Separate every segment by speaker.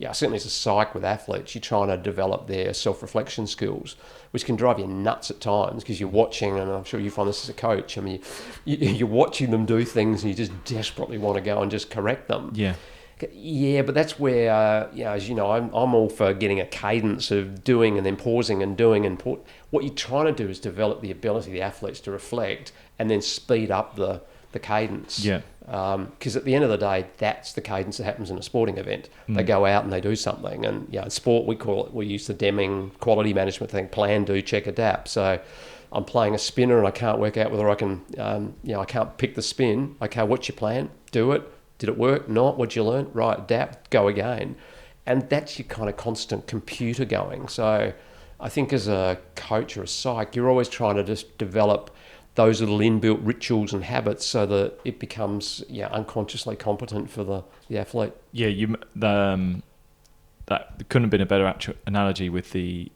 Speaker 1: certainly as a psych with athletes, you're trying to develop their self-reflection skills, which can drive you nuts at times because you're watching, and I'm sure you find this as a coach. I mean, you're watching them do things and you just desperately want to go and just correct them. Yeah, but that's where, as you know, I'm all for getting a cadence of doing and then pausing and doing. And what you're trying to do is develop the ability of the athletes to reflect and then speed up the cadence.
Speaker 2: Yeah.
Speaker 1: Because at the end of the day, that's the cadence that happens in a sporting event. They go out and they do something. And in sport, we use the Deming quality management thing: plan, do, check, adapt. So I'm playing a spinner and I can't work out whether I can, I can't pick the spin. Okay, what's your plan? Do it. Did it work? Not. What'd you learn? Right, adapt, go again. And that's your kind of constant computer going. So I think as a coach or a psych, you're always trying to just develop those little inbuilt rituals and habits so that it becomes unconsciously competent for the athlete.
Speaker 2: Yeah, that couldn't have been a better analogy with the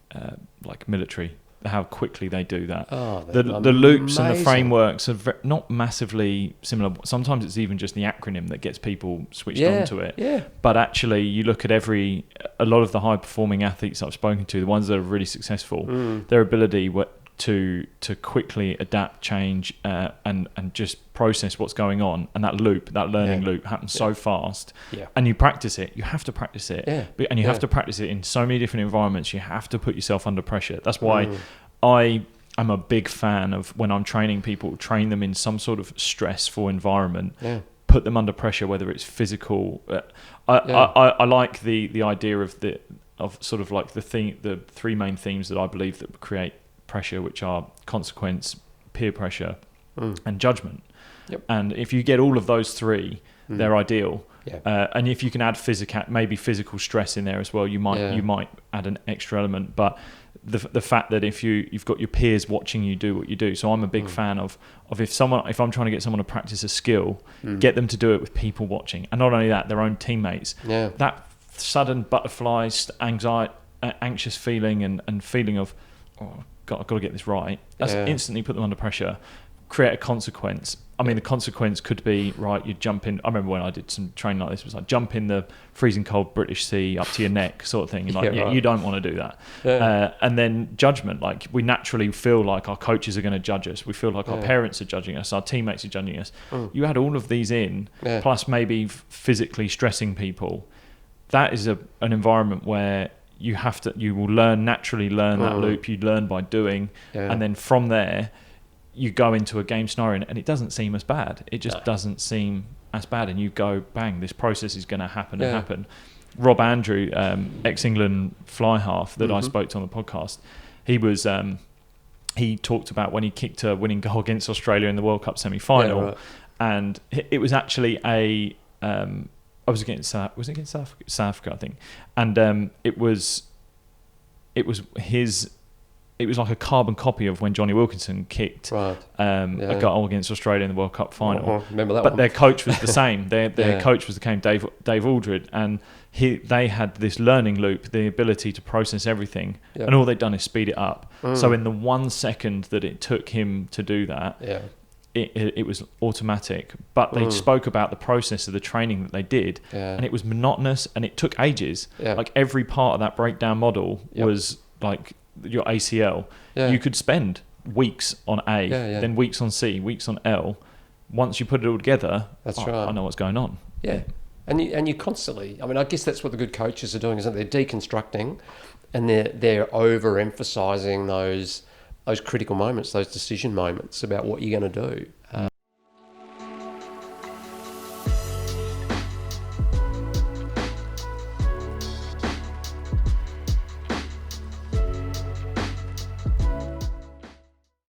Speaker 2: military. How quickly they do that. The loops and the frameworks are not massively similar. Sometimes it's even just the acronym that gets people switched onto it.
Speaker 1: Yeah.
Speaker 2: But actually, you look at a lot of the high performing athletes I've spoken to, the ones that are really successful, their ability to quickly adapt, change, and just process what's going on, and that learning loop happens so fast.
Speaker 1: Yeah.
Speaker 2: And you practice it. You have to practice it.
Speaker 1: Yeah.
Speaker 2: And you have to practice it in so many different environments. You have to put yourself under pressure. That's why I am a big fan of, when I'm training people, train them in some sort of stressful environment.
Speaker 1: Yeah.
Speaker 2: Put them under pressure, whether it's physical. I like the idea of the three main themes that I believe that create pressure, which are consequence, peer pressure, and judgment.
Speaker 1: Yep.
Speaker 2: And if you get all of those three, they're ideal.
Speaker 1: Yeah.
Speaker 2: And if you can add physical stress in there as well, you might add an extra element. But the fact that if you've got your peers watching you do what you do, so I'm a big fan of if I'm trying to get someone to practice a skill, get them to do it with people watching, and not only that, their own teammates.
Speaker 1: Yeah.
Speaker 2: That sudden butterflies, anxious feeling and feeling of, oh God, I've got to get this right. That's instantly put them under pressure. Create a consequence. I mean, the consequence could be, right, you jump in. I remember when I did some training like this, it was like jump in the freezing cold British Sea up to your neck sort of thing. You don't want to do that. Yeah. And then judgment, like we naturally feel like our coaches are going to judge us. We feel like our parents are judging us. Our teammates are judging us. You add all of these in, plus maybe physically stressing people. That is an environment where you will naturally learn that loop. You learn by doing. Yeah. And then from there, you go into a game scenario and it doesn't seem as bad. It just doesn't seem as bad. And you go, bang, this process is going to happen and happen. Rob Andrew, ex-England fly half that I spoke to on the podcast, he talked about when he kicked a winning goal against Australia in the World Cup semi-final. And it was actually against South Africa, I think. And it was like a carbon copy of when Johnny Wilkinson kicked a goal against Australia in the World Cup final.
Speaker 1: Remember that
Speaker 2: but
Speaker 1: one.
Speaker 2: Their coach was the same. Their coach became Dave Aldred, and they had this learning loop, the ability to process everything, and all they'd done is speed it up. So in the 1 second that it took him to do that, it was automatic. But they spoke about the process of the training that they did, and it was monotonous, and it took ages. Like every part of that breakdown model was like your ACL. You could spend weeks on A, then weeks on C, weeks on L. Once you put it all together, I know what's going on.
Speaker 1: And you constantly, I mean, I guess that's what the good coaches are doing, isn't it? They're deconstructing, and they're overemphasizing those critical moments, those decision moments about what you're going to do.